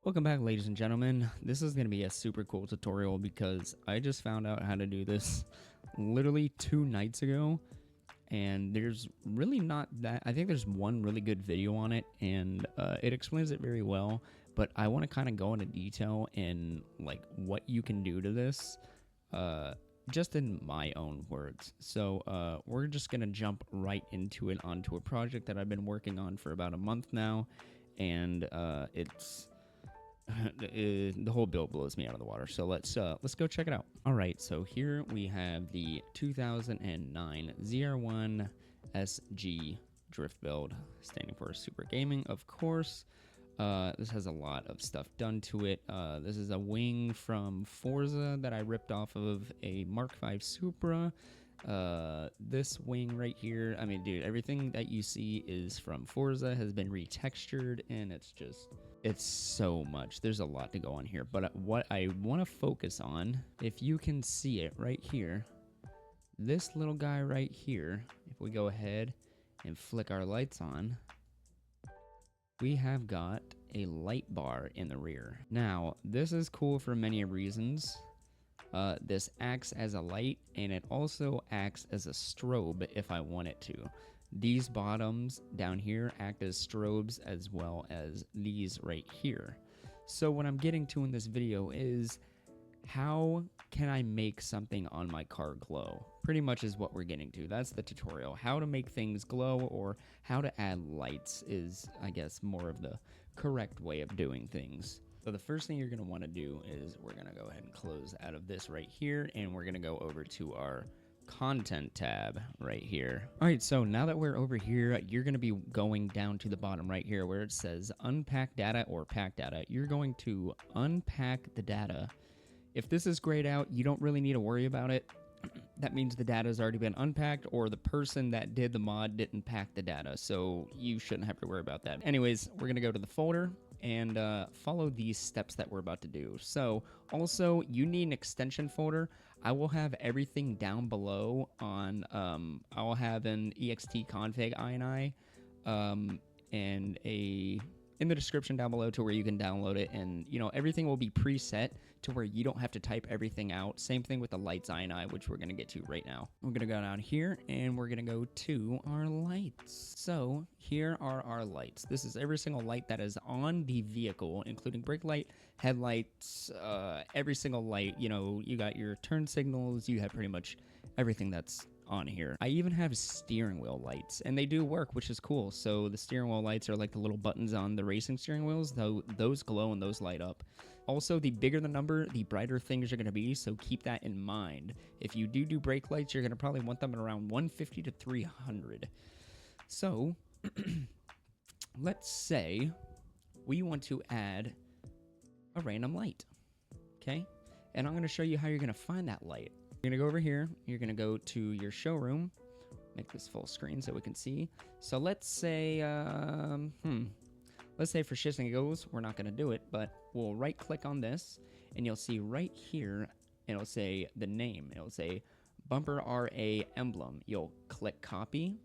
Welcome back, ladies and gentlemen. This is going to be a super cool tutorial because I just found out how to do this literally 2 nights ago, and there's really not that. I think there's one really good video on it, and it explains it very well, but I want to kind of go into detail in like what you can do to this, just in my own words. So we're just going to jump right into it, onto a project that I've been working on for about a month now, and it's the whole build blows me out of the water. So let's go check it out. All right, so here we have the 2009 ZR1 SG drift build, standing for Super Gaming, of course. This has a lot of stuff done to it. This is a wing from Forza that I ripped off of a Mark V Supra. This wing right here, I mean, dude, everything that you see is from Forza, has been retextured, and it's so much. There's a lot to go on here, but what I want to focus on, if you can see it right here, this little guy right here, if we go ahead and flick our lights on, we have got a light bar in the rear. Now, this is cool for many reasons. This acts as a light, and it also acts as a strobe if I want it to. These bottoms down here act as strobes, as well as these right here. So what I'm getting to in this video is, how can I make something on my car glow? Pretty much is what we're getting to. That's the tutorial. How to make things glow, or how to add lights is, I guess, more of the correct way of doing things. So the first thing you're going to want to do is we're going to go ahead and close out of this right here, and we're going to go over to our content tab right here. All right, so now that we're over here, you're going to be going down to the bottom right here where it says unpack data or pack data. You're going to unpack the data. If this is grayed out, you don't really need to worry about it. That means the data has already been unpacked, or the person that did the mod didn't pack the data, so you shouldn't have to worry about that. Anyways, we're going to go to the folder and follow these steps that we're about to do. So also, you need an extension folder. I will have everything down below on, I'll have an ext config ini and in the description down below to where you can download it, and everything will be preset to where you don't have to type everything out. Same thing with the lights ini, which we're going to get to right now. We're going to go down here and we're going to go to our lights. So here are our lights. This is every single light that is on the vehicle, including brake light, headlights, every single light. You got your turn signals, you have pretty much everything that's on here. I even have steering wheel lights, and they do work, which is cool. So the steering wheel lights are like the little buttons on the racing steering wheels, though those glow and those light up. Also, the bigger the number, the brighter things are going to be, so keep that in mind. If you do brake lights, you're going to probably want them at around 150 to 300. So let's say we want to add a random light, okay? And I'm going to show you how you're going to find that light. You're going to go over here, you're going to go to your showroom, make this full screen so we can see. So let's say, let's say for shits and giggles, we're not going to do it, but we'll right click on this, and you'll see right here, it'll say the name. It'll say bumper RA emblem. You'll click copy.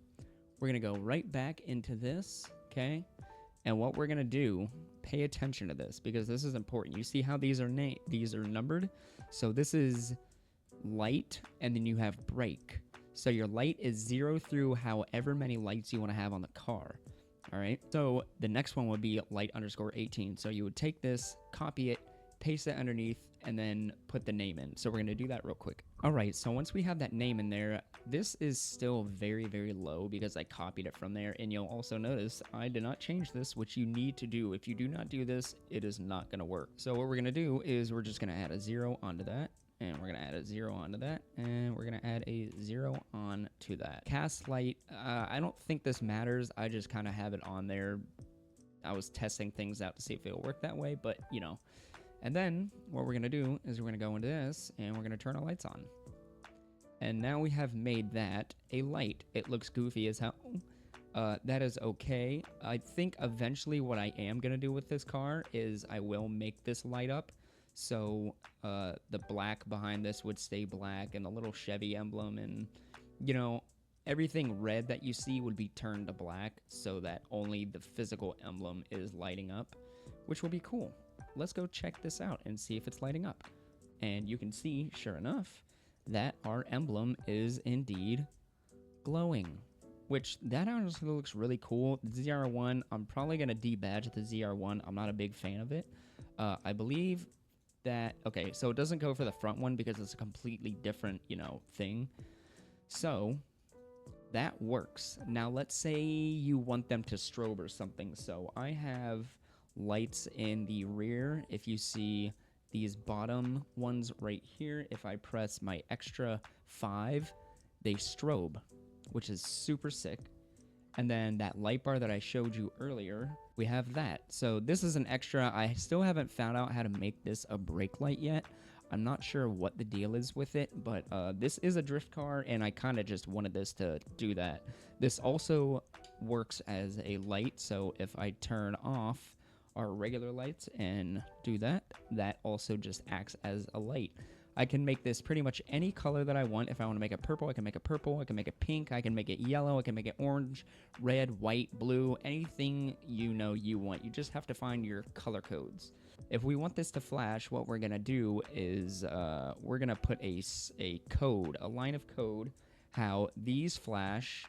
We're going to go right back into this, okay? And what we're going to do, pay attention to this, because this is important. You see how these are numbered? So this is light, and then you have brake. So your light is 0 through however many lights you want to have on the car. All right, so the next one would be light underscore 18. So you would take this, copy it, paste it underneath, and then put the name in. So we're going to do that real quick. All right, so once we have that name in there, this is still very, very low because I copied it from there. And you'll also notice I did not change this, which you need to do. If you do not do this, it is not going to work. So what we're going to do is we're just going to add a 0 onto that. And we're going to add a 0 onto that, and we're going to add a 0 onto that. Cast light, I don't think this matters. I just kind of have it on there. I was testing things out to see if it'll work that way, but And then what we're going to do is we're going to go into this, and we're going to turn our lights on. And now we have made that a light. It looks goofy as hell. That is okay. I think eventually what I am going to do with this car is I will make this light up. So the black behind this would stay black, and the little Chevy emblem and, everything red that you see would be turned to black so that only the physical emblem is lighting up, which will be cool. let's go check this out and see if it's lighting up. And you can see, sure enough, that our emblem is indeed glowing, which that honestly looks really cool. The ZR1, I'm probably going to debadge the ZR1. I'm not a big fan of it. I believe that, okay, so it doesn't go for the front one because it's a completely different, thing. So that works. Now, let's say you want them to strobe or something. So I have lights in the rear. If you see these bottom ones right here, if I press my extra 5, they strobe, which is super sick. And then that light bar that I showed you earlier, we have that. So this is an extra. I still haven't found out how to make this a brake light yet. I'm not sure what the deal is with it, but this is a drift car, and I kind of just wanted this to do that. This also works as a light, so if I turn off our regular lights and do that, that also just acts as a light. I can make this pretty much any color that I want. If I want to make it purple, I can make it purple. I can make it pink. I can make it yellow. I can make it orange, red, white, blue, anything you want. You just have to find your color codes. If we want this to flash, what we're going to do is we're going to put a code, a line of code, how these flash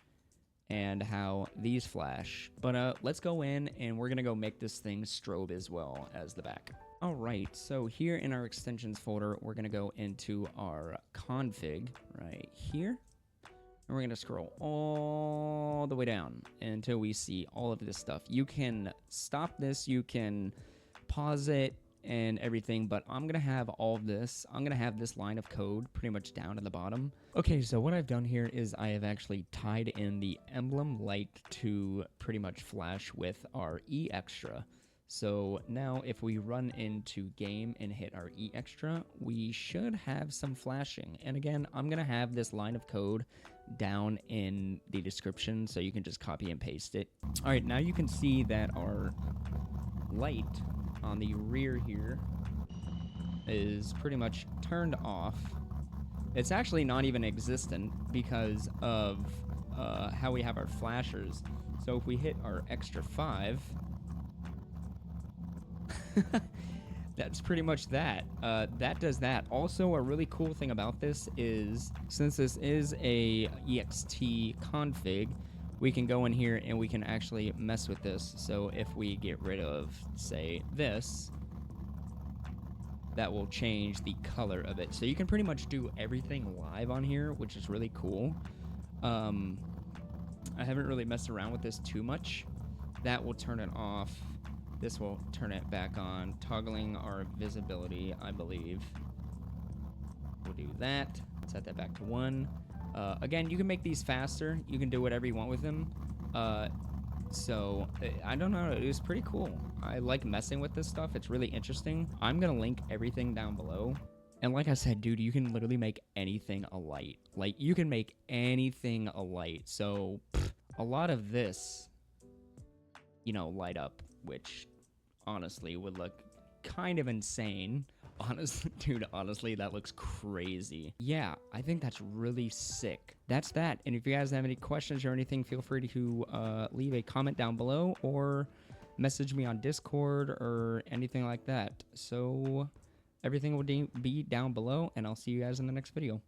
and how these flash. But let's go in and we're going to go make this thing strobe as well as the back. All right, so here in our extensions folder, we're going to go into our config right here. And we're going to scroll all the way down until we see all of this stuff. You can stop this, you can pause it and everything, but I'm going to have all of this. I'm going to have this line of code pretty much down at the bottom. Okay, so what I've done here is I have actually tied in the emblem light to pretty much flash with our E extra. So now if we run into game and hit our E extra, we should have some flashing. And again, I'm going to have this line of code down in the description so you can just copy and paste it. All right, now you can see that our light on the rear here is pretty much turned off. It's actually not even existent because of how we have our flashers. So if we hit our extra 5, that's pretty much that. That does that. Also, a really cool thing about this is, since this is a ext config, we can go in here and we can actually mess with this. So if we get rid of, say, this, that will change the color of it. So you can pretty much do everything live on here, which is really cool. I haven't really messed around with this too much. That will turn it off. This will turn it back on, toggling our visibility, I believe. We'll do that. Set that back to 1. Again, you can make these faster. You can do whatever you want with them. So, I don't know. It was pretty cool. I like messing with this stuff. It's really interesting. I'm going to link everything down below. And like I said, dude, you can literally make anything a light. Like, you can make anything a light. So, a lot of this, light up, which honestly would look kind of insane. Honestly, dude, honestly, that looks crazy. Yeah, I think that's really sick. That's that. And if you guys have any questions or anything, feel free to leave a comment down below or message me on Discord or anything like that. So everything will be down below, and I'll see you guys in the next video.